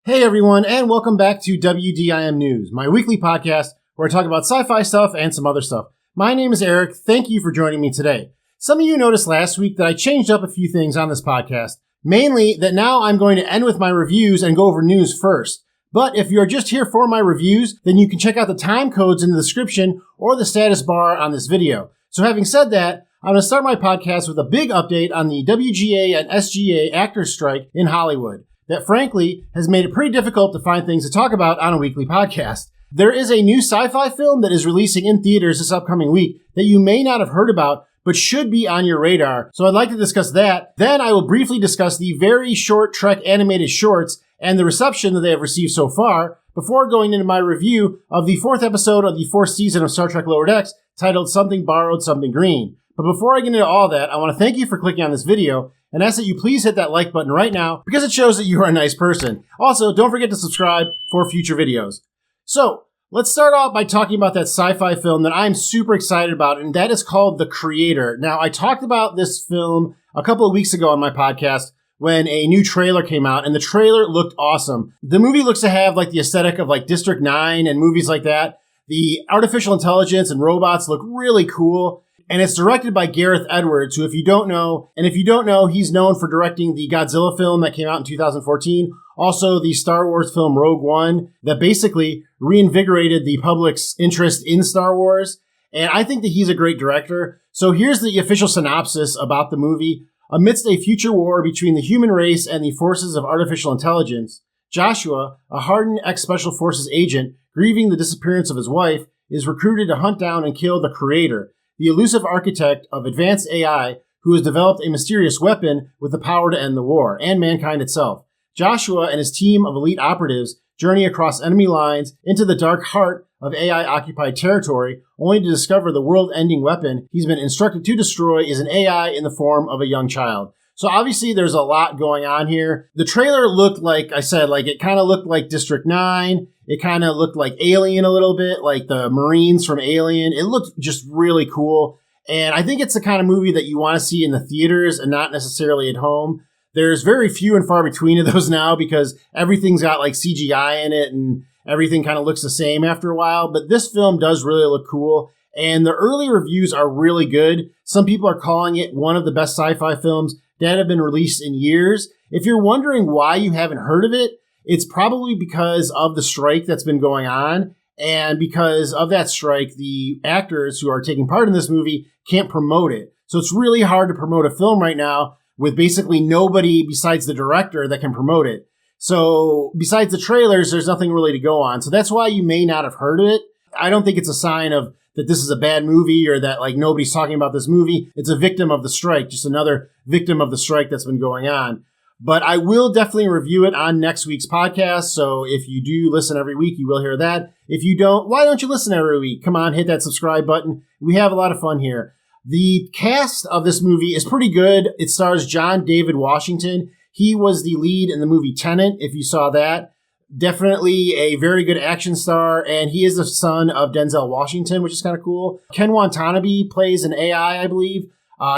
Hey everyone, and welcome back to WDIM News, my weekly podcast where I talk about sci-fi stuff and some other stuff. My name is Eric. Thank you for joining me today. Some of you noticed last week that I changed up a few things on this podcast, mainly that now I'm going to end with my reviews and go over news first. But if you're just here for my reviews, then you can check out the time codes in the description or the status bar on this video. So having said that, I'm going to start my podcast with a big update on the WGA and SGA actors strike in Hollywood that frankly has made it pretty difficult to find things to talk about on a weekly podcast. There is a new sci-fi film that is releasing in theaters this upcoming week that you may not have heard about, but should be on your radar. So I'd like to discuss that. Then I will briefly discuss the very short Trek animated shorts and the reception that they have received so far before going into my review of the fourth episode of the fourth season of Star Trek Lower Decks titled Something Borrowed, Something Green. But before I get into all that, I want to thank you for clicking on this video and ask that you please hit that like button right now because it shows that you are a nice person. Also, don't forget to subscribe for future videos. So, let's start off by talking about that sci-fi film that I'm super excited about, and that is called The Creator. Now, I talked about this film a couple of weeks ago on my podcast when a new trailer came out, and the trailer looked awesome. The movie looks to have like the aesthetic of like District 9 and movies like that. The artificial intelligence and robots look really cool. And it's directed by Gareth Edwards, who if you don't know, he's known for directing the Godzilla film that came out in 2014. Also, the Star Wars film Rogue One that basically reinvigorated the public's interest in Star Wars. And I think that he's a great director. So here's the official synopsis about the movie. Amidst a future war between the human race and the forces of artificial intelligence, Joshua, a hardened ex-Special Forces agent grieving the disappearance of his wife, is recruited to hunt down and kill the Creator, the elusive architect of advanced AI who has developed a mysterious weapon with the power to end the war and mankind itself. Joshua and his team of elite operatives journey across enemy lines into the dark heart of AI-occupied territory, only to discover the world-ending weapon he's been instructed to destroy is an AI in the form of a young child. So obviously there's a lot going on here. The trailer looked like I said, like it kind of looked like District 9. It kind of looked like Alien a little bit, like the Marines from Alien. It looked just really cool. And I think it's the kind of movie that you want to see in the theaters and not necessarily at home. There's very few and far between of those now because everything's got like CGI in it and everything kind of looks the same after a while. But this film does really look cool. And the early reviews are really good. Some people are calling it one of the best sci-fi films that have been released in years. If you're wondering why you haven't heard of it, it's probably because of the strike that's been going on. And because of that strike, the actors who are taking part in this movie can't promote it. So it's really hard to promote a film right now with basically nobody besides the director that can promote it. So besides the trailers, there's nothing really to go on. So that's why you may not have heard of it. I don't think it's a sign of that this is a bad movie or that like nobody's talking about this movie. It's a victim of the strike, just another victim of the strike that's been going on. But I will definitely review it on next week's podcast. So if you do listen every week, you will hear that. If you don't, why don't you listen every week? Come on, hit that subscribe button. We have a lot of fun here. The cast of this movie is pretty good. It stars John David Washington. He was the lead in the movie Tenet, if you saw that. Definitely a very good action star, and he is the son of Denzel Washington, which is kind of cool. Ken Watanabe plays an AI, I believe.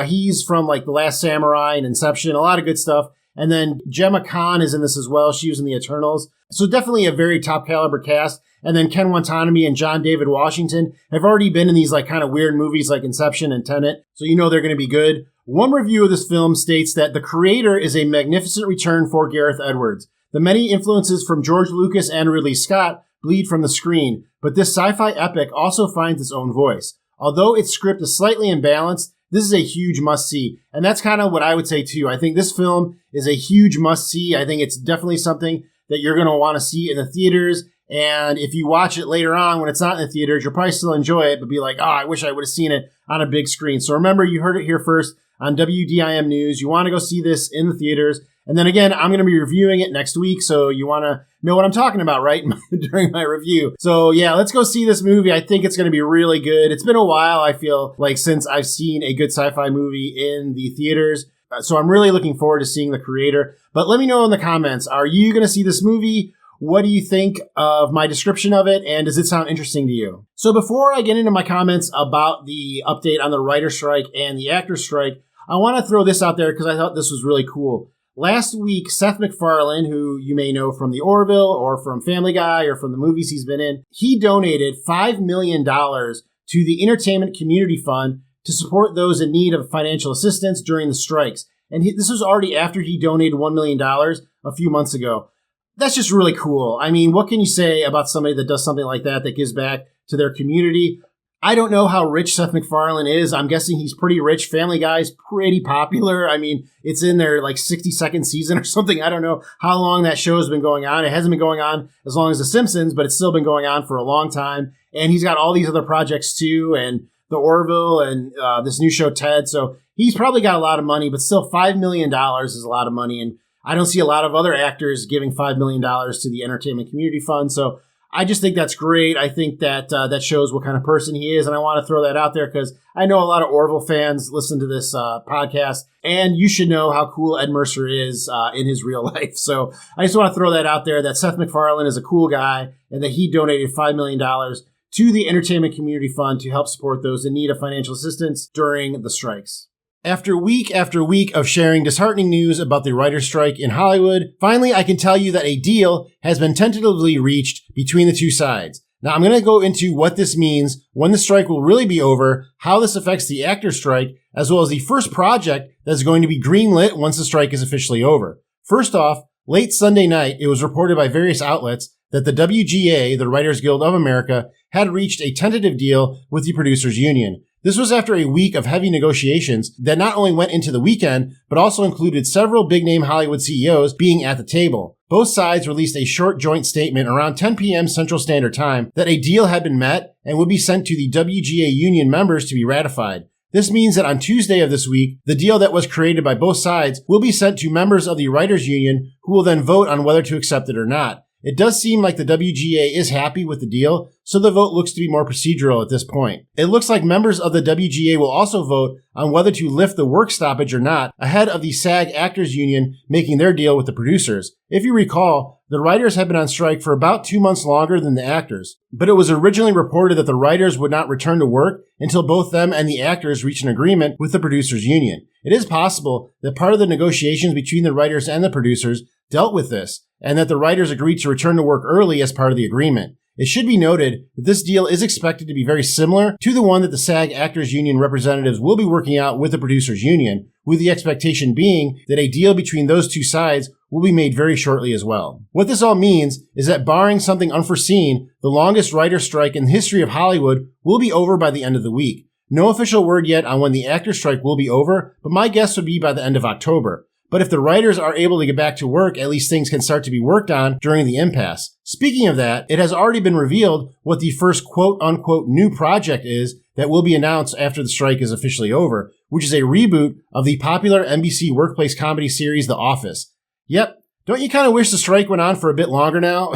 He's from like The Last Samurai and Inception, a lot of good stuff. And then Gemma Khan is in this as well. She was in The Eternals. So definitely a very top caliber cast. And then Ken Watanabe and John David Washington have already been in these like kind of weird movies like Inception and Tenet. So you know they're going to be good. One review of this film states that The Creator is a magnificent return for Gareth Edwards. The many influences from George Lucas and Ridley Scott bleed from the screen, but this sci-fi epic also finds its own voice. Although its script is slightly imbalanced, this is a huge must-see. And that's kind of what I would say, too. I think this film is a huge must-see. I think it's definitely something that you're going to want to see in the theaters. And if you watch it later on when it's not in the theaters, you'll probably still enjoy it, but be like, oh, I wish I would have seen it on a big screen. So remember, you heard it here first on WDIM News. You want to go see this in the theaters. And then again, I'm going to be reviewing it next week, so you want to know what I'm talking about, right, during my review. So yeah, let's go see this movie. I think it's going to be really good. It's been a while, I feel like, since I've seen a good sci-fi movie in the theaters. So I'm really looking forward to seeing The Creator. But let me know in the comments, are you going to see this movie? What do you think of my description of it? And does it sound interesting to you? So before I get into my comments about the update on the writer strike and the actor strike, I want to throw this out there because I thought this was really cool. Last week, Seth MacFarlane, who you may know from The Orville or from Family Guy or from the movies he's been in, he donated $5 million to the Entertainment Community Fund to support those in need of financial assistance during the strikes. And this was already after he donated $1 million a few months ago. That's just really cool. I mean, what can you say about somebody that does something like that gives back to their community? I don't know how rich Seth MacFarlane is. I'm guessing he's pretty rich. Family Guy's pretty popular. I mean, it's in their 62nd season or something. I don't know how long that show has been going on. It hasn't been going on as long as The Simpsons, but it's still been going on for a long time. And he's got all these other projects too, and The Orville and this new show, Ted. So he's probably got a lot of money, but still $5 million is a lot of money. And I don't see a lot of other actors giving $5 million to the Entertainment Community Fund. So I just think that's great. I think that that shows what kind of person he is. And I want to throw that out there because I know a lot of Orville fans listen to this podcast. And you should know how cool Ed Mercer is in his real life. So I just want to throw that out there, that Seth MacFarlane is a cool guy and that he donated $5 million to the Entertainment Community Fund to help support those in need of financial assistance during the strikes. After week of sharing disheartening news about the writer's strike in Hollywood, finally I can tell you that a deal has been tentatively reached between the two sides. Now I'm going to go into what this means, when the strike will really be over, how this affects the actor's strike, as well as the first project that's going to be greenlit once the strike is officially over. First off, late Sunday night, it was reported by various outlets that the WGA, the Writers Guild of America, had reached a tentative deal with the producers union. This was after a week of heavy negotiations that not only went into the weekend, but also included several big-name Hollywood CEOs being at the table. Both sides released a short joint statement around 10 p.m. Central Standard Time that a deal had been met and would be sent to the WGA union members to be ratified. This means that on Tuesday of this week, the deal that was created by both sides will be sent to members of the Writers Union who will then vote on whether to accept it or not. It does seem like the WGA is happy with the deal, so the vote looks to be more procedural at this point. It looks like members of the WGA will also vote on whether to lift the work stoppage or not ahead of the SAG Actors Union making their deal with the producers. If you recall, the writers have been on strike for about 2 months longer than the actors, but it was originally reported that the writers would not return to work until both them and the actors reached an agreement with the producers union. It is possible that part of the negotiations between the writers and the producers dealt with this, and that the writers agreed to return to work early as part of the agreement. It should be noted that this deal is expected to be very similar to the one that the SAG Actors Union representatives will be working out with the Producers Union, with the expectation being that a deal between those two sides will be made very shortly as well. What this all means is that barring something unforeseen, the longest writer strike in the history of Hollywood will be over by the end of the week. No official word yet on when the actor strike will be over, but my guess would be by the end of October. But if the writers are able to get back to work, at least things can start to be worked on during the impasse. Speaking of that, it has already been revealed what the first quote-unquote new project is that will be announced after the strike is officially over, which is a reboot of the popular NBC workplace comedy series The Office. Yep, don't you kind of wish the strike went on for a bit longer now?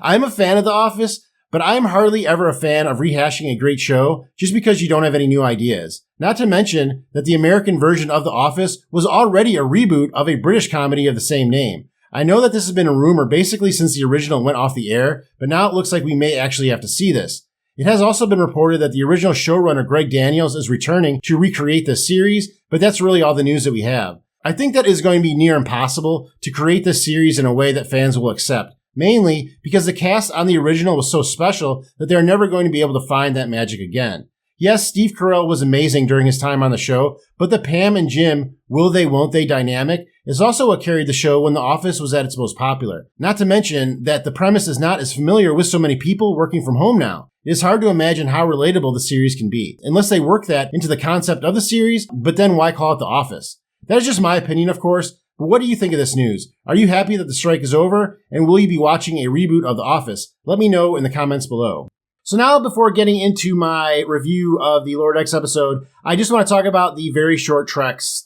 I'm a fan of The Office, but I'm hardly ever a fan of rehashing a great show just because you don't have any new ideas. Not to mention that the American version of The Office was already a reboot of a British comedy of the same name. I know that this has been a rumor basically since the original went off the air, but now it looks like we may actually have to see this. It has also been reported that the original showrunner Greg Daniels is returning to recreate this series, but that's really all the news that we have. I think that is going to be near impossible to create this series in a way that fans will accept. Mainly because the cast on the original was so special that they're never going to be able to find that magic again. Yes, Steve Carell was amazing during his time on the show, but the Pam and Jim will they won't they dynamic is also what carried the show when The Office was at its most popular. Not to mention that the premise is not as familiar with so many people working from home now. It is hard to imagine how relatable the series can be, unless they work that into the concept of the series, but then why call it The Office? That is just my opinion, of course. But what do you think of this news? Are you happy that the strike is over? And will you be watching a reboot of The Office? Let me know in the comments below. So now, before getting into my review of the Lower Decks episode, I just want to talk about the very short Treks,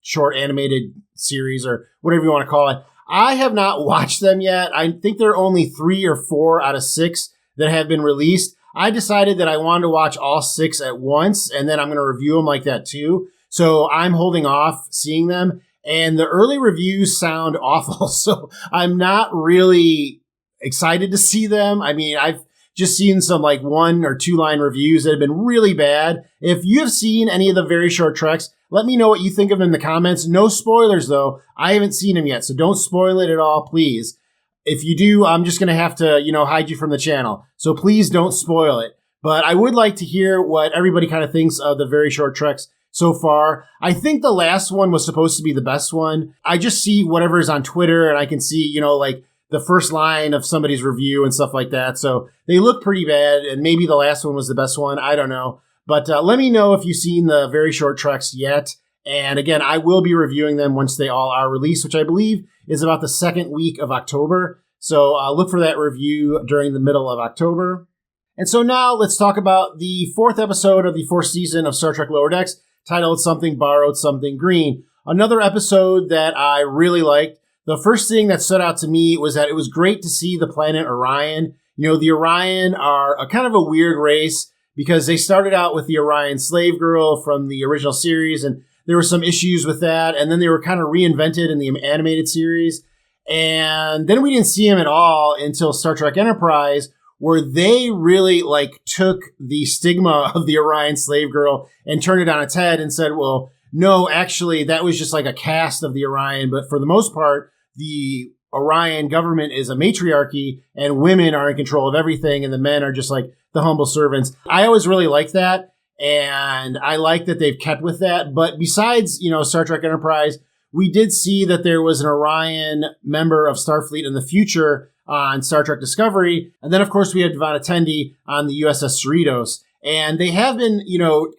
short animated series, or whatever you want to call it. I have not watched them yet. I think there are only 3 or 4 out of 6 that have been released. I decided that I wanted to watch all 6 at once, and then I'm going to review them like that too. So I'm holding off seeing them. And the early reviews sound awful, so I'm not really excited to see them. I mean, I've just seen some like 1 or 2 line reviews that have been really bad. If you have seen any of the very short treks, let me know what you think of them in the comments. No spoilers though. I haven't seen them yet, so don't spoil it at all, please. If you do, I'm just going to have to, hide you from the channel. So please don't spoil it. But I would like to hear what everybody kind of thinks of the very short treks so far. I think the last one was supposed to be the best one. I just see whatever is on Twitter and I can see, like the first line of somebody's review and stuff like that. So they look pretty bad, and maybe the last one was the best one. I don't know. But let me know if you've seen the very short treks yet. And again, I will be reviewing them once they all are released, which I believe is about the second week of October. So look for that review during the middle of October. And so now let's talk about the 4th episode of the 4th season of Star Trek Lower Decks, titled Something Borrowed, Something Green. Another episode that I really liked. The first thing that stood out to me was that it was great to see the planet Orion. The Orion are a kind of a weird race because they started out with the Orion slave girl from the original series, and there were some issues with that. And then they were kind of reinvented in the animated series. And then we didn't see them at all until Star Trek Enterprise, where they really took the stigma of the Orion slave girl and turned it on its head and said, well, no, actually, that was just like a cast of the Orion. But for the most part, the Orion government is a matriarchy and women are in control of everything. And the men are just like the humble servants. I always really liked that. And I like that they've kept with that. But besides, Star Trek Enterprise, we did see that there was an Orion member of Starfleet in the future on Star Trek Discovery. And then, of course, we have Devon Attendee on the USS Cerritos. And they have been,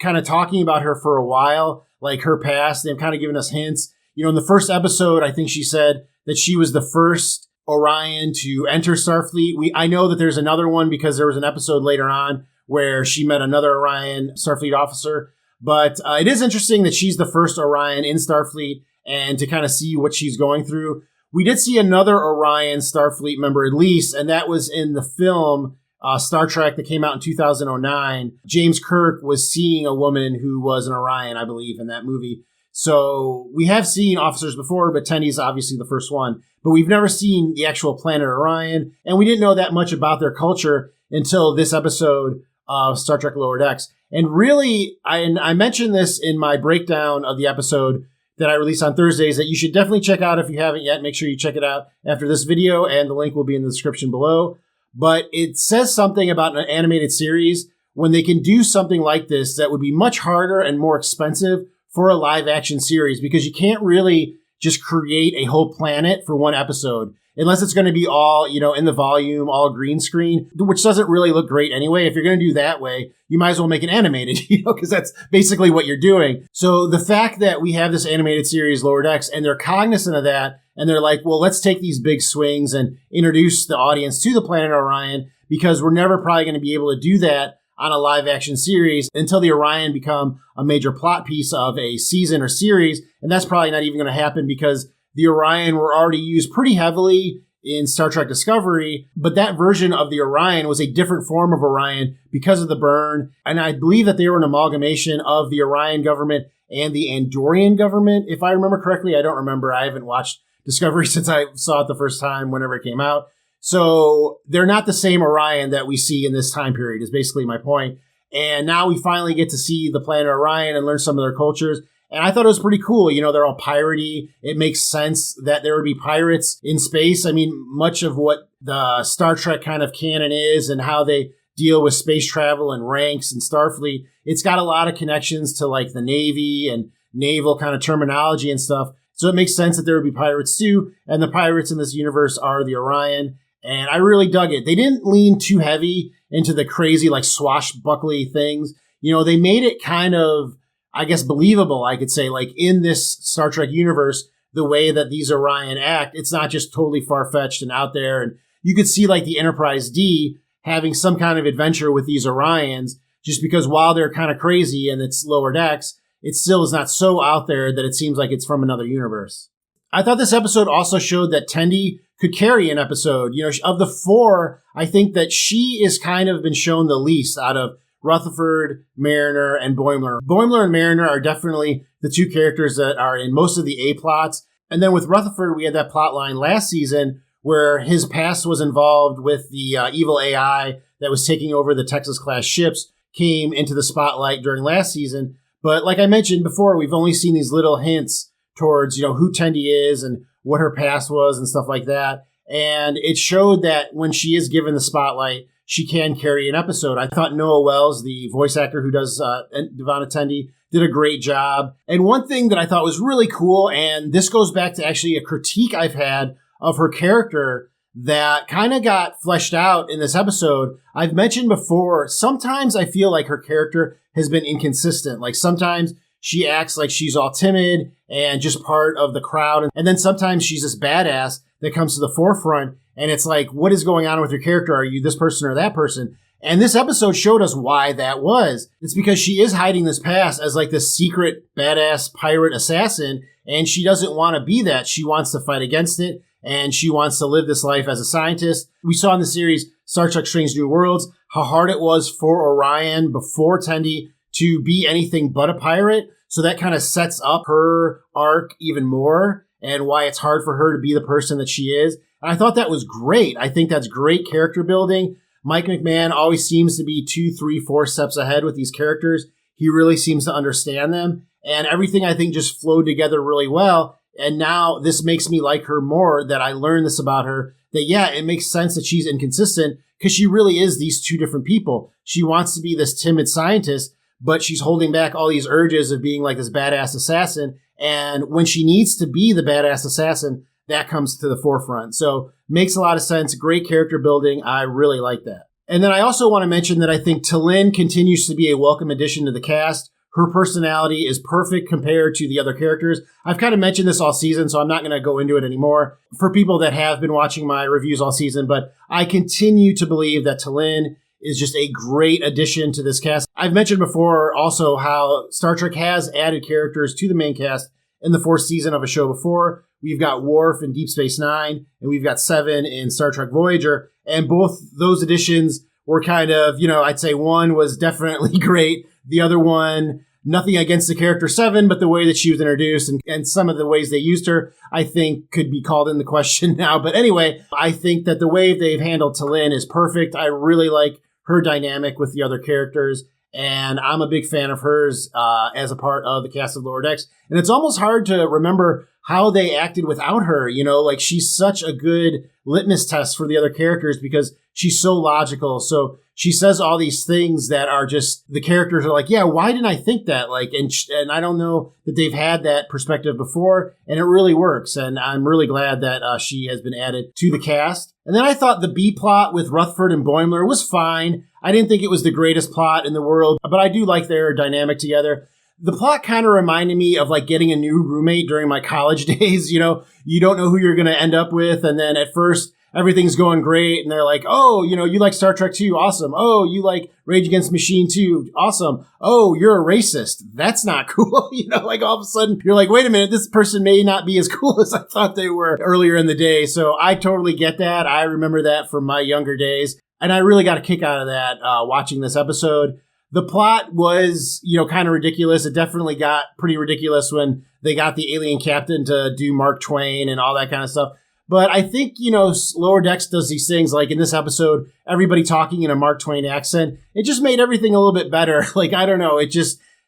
kind of talking about her for a while, like her past. They've kind of given us hints. In the first episode, I think she said that she was the first Orion to enter Starfleet. I know that there's another one because there was an episode later on where she met another Orion Starfleet officer. But it is interesting that she's the first Orion in Starfleet and to kind of see what she's going through. We did see another Orion Starfleet member at least, and that was in the film Star Trek that came out in 2009. James Kirk was seeing a woman who was an Orion, I believe, in that movie. So we have seen officers before, but Tendy's obviously the first one. But we've never seen the actual planet Orion, and we didn't know that much about their culture until this episode of Star Trek Lower Decks. And really, I mentioned this in my breakdown of the episode that I release on Thursdays that you should definitely check out if you haven't yet. Make sure you check it out after this video, and the link will be in the description below. But it says something about an animated series when they can do something like this that would be much harder and more expensive for a live action series, because you can't really just create a whole planet for one episode unless it's going to be all, in the volume, all green screen, which doesn't really look great anyway. If you're going to do that way, you might as well make it animated, because that's basically what you're doing. So the fact that we have this animated series, Lower Decks, and they're cognizant of that, and they're like, well, let's take these big swings and introduce the audience to the planet Orion, because we're never probably going to be able to do that on a live action series until the Orion become a major plot piece of a season or series. And that's probably not even going to happen because the Orion were already used pretty heavily in Star Trek Discovery, but that version of the Orion was a different form of Orion because of the burn. And I believe that they were an amalgamation of the Orion government and the Andorian government. If I remember correctly, I don't remember. I haven't watched Discovery since I saw it the first time, whenever it came out. So they're not the same Orion that we see in this time period, is basically my point. And now we finally get to see the planet Orion and learn some of their cultures. And I thought it was pretty cool. They're all piratey. It makes sense that there would be pirates in space. I mean, much of what the Star Trek kind of canon is and how they deal with space travel and ranks and Starfleet, it's got a lot of connections to like the Navy and naval kind of terminology and stuff. So it makes sense that there would be pirates too. And the pirates in this universe are the Orion. And I really dug it. They didn't lean too heavy into the crazy, like swashbuckly things. They made it kind of, I guess, believable, I could say, like in this Star Trek universe, the way that these Orion act, it's not just totally far-fetched and out there. And you could see like the Enterprise D having some kind of adventure with these Orions, just because while they're kind of crazy and it's Lower Decks, it still is not so out there that it seems like it's from another universe. I thought this episode also showed that Tendi could carry an episode. Of the 4, I think that she is kind of been shown the least out of Rutherford, Mariner, and Boimler. Boimler and Mariner are definitely the 2 characters that are in most of the A plots. And then with Rutherford, we had that plot line last season where his past was involved with the evil AI that was taking over the Texas-class ships came into the spotlight during last season. But like I mentioned before, we've only seen these little hints towards, who Tendi is and what her past was and stuff like that. And it showed that when she is given the spotlight, she can carry an episode. I thought Noah Wells, the voice actor who does Devana Tendi, did a great job. And one thing that I thought was really cool, and this goes back to actually a critique I've had of her character that kind of got fleshed out in this episode. I've mentioned before, sometimes I feel like her character has been inconsistent. Like sometimes she acts like she's all timid and just part of the crowd. And then sometimes she's this badass that comes to the forefront. And it's like, what is going on with your character? Are you this person or that person? And this episode showed us why that was. It's because she is hiding this past as like this secret badass pirate assassin. And she doesn't want to be that. She wants to fight against it. And she wants to live this life as a scientist. We saw in the series Star Trek Strange New Worlds how hard it was for Orion before Tendi to be anything but a pirate. So that kind of sets up her arc even more and why it's hard for her to be the person that she is. And I thought that was great. I think that's great character building. Mike McMahon always seems to be 2, 3, 4 steps ahead with these characters. He really seems to understand them. And everything, I think, just flowed together really well. And now this makes me like her more, that I learned this about her, that, yeah, it makes sense that she's inconsistent because she really is these two different people. She wants to be this timid scientist, but she's holding back all these urges of being like this badass assassin. And when she needs to be the badass assassin, that comes to the forefront. So makes a lot of sense. Great character building. I really like that. And then I also want to mention that I think T'Lyn continues to be a welcome addition to the cast. Her personality is perfect compared to the other characters. I've kind of mentioned this all season, so I'm not going to go into it anymore for people that have been watching my reviews all season, but I continue to believe that T'Lyn is just a great addition to this cast. I've mentioned before also how Star Trek has added characters to the main cast in the 4th season of a show before. We've got Worf in Deep Space Nine, and we've got Seven in Star Trek Voyager, and both those additions were kind of, I'd say one was definitely great. The other one, nothing against the character Seven, but the way that she was introduced and some of the ways they used her, I think could be called into question now. But anyway, I think that the way they've handled T'Lyn is perfect. I really like her dynamic with the other characters, and I'm a big fan of hers as a part of the cast of Lower Decks. And it's almost hard to remember how they acted without her. Like she's such a good litmus test for the other characters because she's so logical. So she says all these things that are just, the characters are like, yeah, why didn't I think that? And I don't know that they've had that perspective before, and it really works. And I'm really glad that she has been added to the cast. And then I thought the B plot with Rutherford and Boimler was fine. I didn't think it was the greatest plot in the world, but I do like their dynamic together. The plot kind of reminded me of like getting a new roommate during my college days. You don't know who you're going to end up with. And then at first everything's going great. And they're like, oh, you like Star Trek 2. Awesome. Oh, you like Rage Against the Machine 2. Awesome. Oh, you're a racist. That's not cool. Like all of a sudden you're like, wait a minute, this person may not be as cool as I thought they were earlier in the day. So I totally get that. I remember that from my younger days. And I really got a kick out of that watching this episode. The plot was, kind of ridiculous. It definitely got pretty ridiculous when they got the alien captain to do Mark Twain and all that kind of stuff. But I think, Lower Decks does these things like in this episode, everybody talking in a Mark Twain accent. It just made everything a little bit better. I don't know.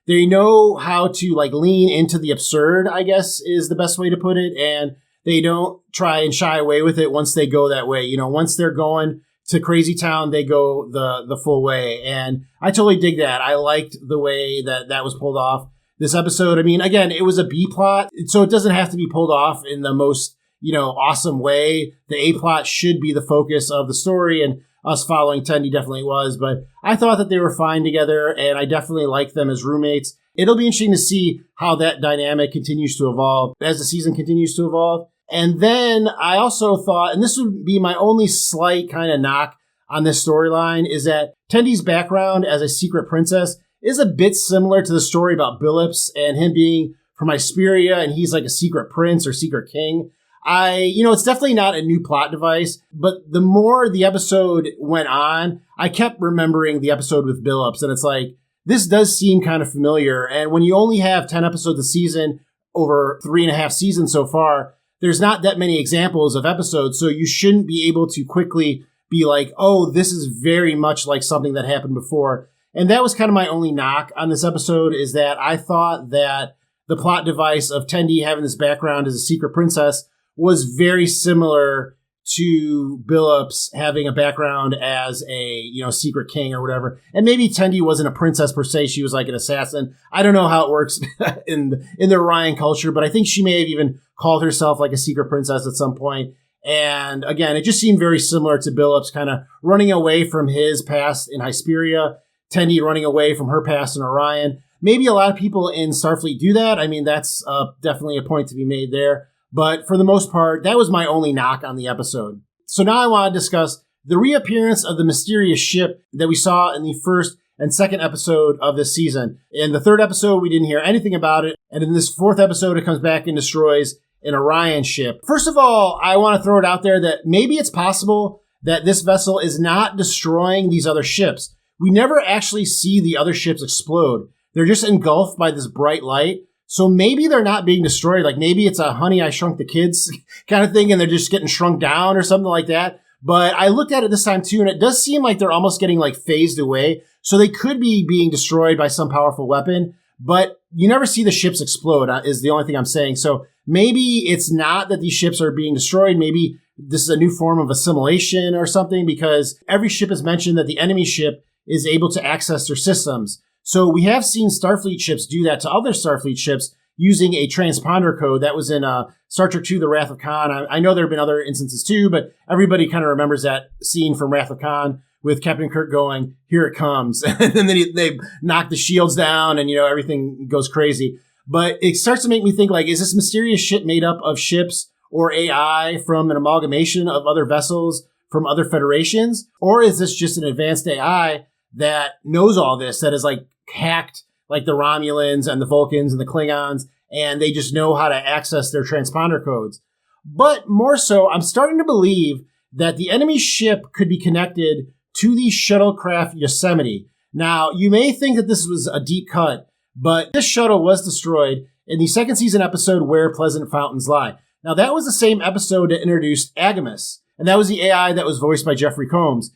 They know how to lean into the absurd, I guess is the best way to put it. And they don't try and shy away with it once they go that way. Once they're going to Crazy Town, they go the full way. And I totally dig that. I liked the way that was pulled off this episode. I mean, again, it was a B plot, so it doesn't have to be pulled off in the most, awesome way. The A plot should be the focus of the story, and us following Tendi definitely was. But I thought that they were fine together, and I definitely like them as roommates. It'll be interesting to see how that dynamic continues to evolve as the season continues to evolve. And then I also thought, and this would be my only slight kind of knock on this storyline, is that Tendi's background as a secret princess is a bit similar to the story about Billups and him being from Iberia, and he's like a secret prince or secret king. It's definitely not a new plot device, but the more the episode went on, I kept remembering the episode with Billups, and it's like, this does seem kind of familiar. And when you only have 10 episodes a season over 3.5 seasons so far, there's not that many examples of episodes, so you shouldn't be able to quickly be like, oh, this is very much like something that happened before. And that was kind of my only knock on this episode, is that I thought that the plot device of Tendi having this background as a secret princess was very similar to Billups having a background as a, secret king or whatever. And maybe Tendi wasn't a princess per se. She was like an assassin. I don't know how it works in the Orion culture, but I think she may have even called herself like a secret princess at some point. And again, it just seemed very similar to Billups kind of running away from his past in Hesperia, Tendi running away from her past in Orion. Maybe a lot of people in Starfleet do that. I mean, that's definitely a point to be made there. But for the most part, that was my only knock on the episode. So now I want to discuss the reappearance of the mysterious ship that we saw in the first and second episode of this season. In the third episode, we didn't hear anything about it. And in this fourth episode, it comes back and destroys an Orion ship. First of all, I want to throw it out there that maybe it's possible that this vessel is not destroying these other ships. We never actually see the other ships explode. They're just engulfed by this bright light. So maybe they're not being destroyed. Like maybe it's a Honey, I Shrunk the Kids kind of thing, and they're just getting shrunk down or something like that. But I looked at it this time too, and it does seem like they're almost getting like phased away. So they could be being destroyed by some powerful weapon, but you never see the ships explode is the only thing I'm saying. So maybe it's not that these ships are being destroyed. Maybe this is a new form of assimilation or something, because every ship is mentioned that the enemy ship is able to access their systems. So we have seen Starfleet ships do that to other Starfleet ships using a transponder code. That was in Star Trek II, The Wrath of Khan. I know there have been other instances too, but everybody kind of remembers that scene from Wrath of Khan with Captain Kirk going, "Here it comes." And then they knock the shields down and, everything goes crazy. But it starts to make me think, like, is this mysterious ship made up of ships or AI from an amalgamation of other vessels from other federations? Or is this just an advanced AI that knows all this, that is like hacked like the Romulans and the Vulcans and the Klingons, and they just know how to access their transponder codes? But more so, I'm starting to believe that the enemy ship could be connected to the shuttlecraft Yosemite. Now, you may think that this was a deep cut, but this shuttle was destroyed in the second season episode Where Pleasant Fountains Lie. Now, that was the same episode that introduced Agamus, and that was the AI that was voiced by Jeffrey Combs.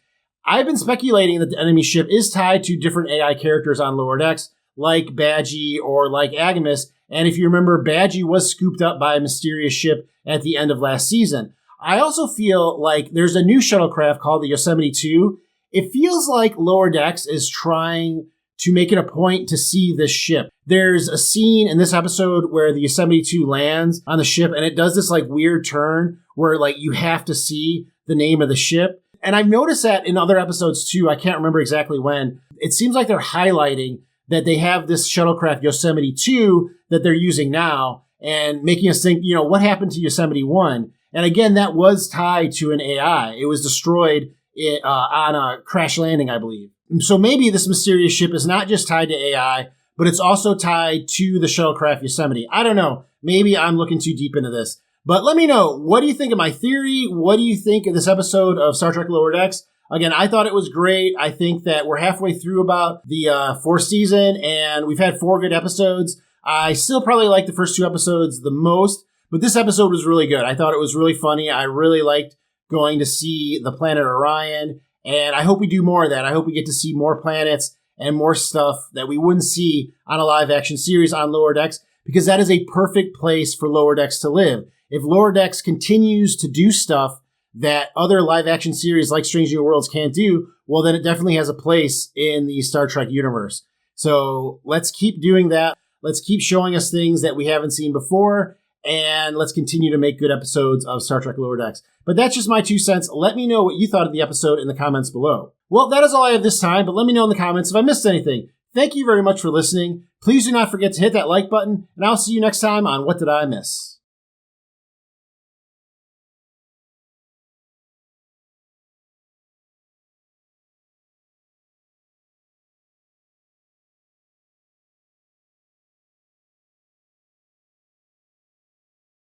I've been speculating that the enemy ship is tied to different AI characters on Lower Decks, like Badgie or like Agamus. And if you remember, Badgie was scooped up by a mysterious ship at the end of last season. I also feel like there's a new shuttlecraft called the Yosemite 2. It feels like Lower Decks is trying to make it a point to see this ship. There's a scene in this episode where the Yosemite 2 lands on the ship, and it does this like weird turn where like you have to see the name of the ship. And I've noticed that in other episodes too. I can't remember exactly when. It seems like they're highlighting that they have this shuttlecraft Yosemite 2 that they're using now and making us think, what happened to Yosemite 1? And again, that was tied to an AI. It was destroyed on a crash landing, I believe. So maybe this mysterious ship is not just tied to AI, but it's also tied to the shuttlecraft Yosemite. I don't know. Maybe I'm looking too deep into this. But let me know, what do you think of my theory? What do you think of this episode of Star Trek Lower Decks? Again, I thought it was great. I think that we're halfway through about the fourth season, and we've had 4 good episodes. I still probably like the first 2 episodes the most, but this episode was really good. I thought it was really funny. I really liked going to see the planet Orion, and I hope we do more of that. I hope we get to see more planets and more stuff that we wouldn't see on a live-action series on Lower Decks, because that is a perfect place for Lower Decks to live. If Lower Decks continues to do stuff that other live-action series like Strange New Worlds can't do, well, then it definitely has a place in the Star Trek universe. So let's keep doing that. Let's keep showing us things that we haven't seen before, and let's continue to make good episodes of Star Trek Lower Decks. But that's just my 2 cents. Let me know what you thought of the episode in the comments below. Well, that is all I have this time, but let me know in the comments if I missed anything. Thank you very much for listening. Please do not forget to hit that like button, and I'll see you next time on What Did I Miss?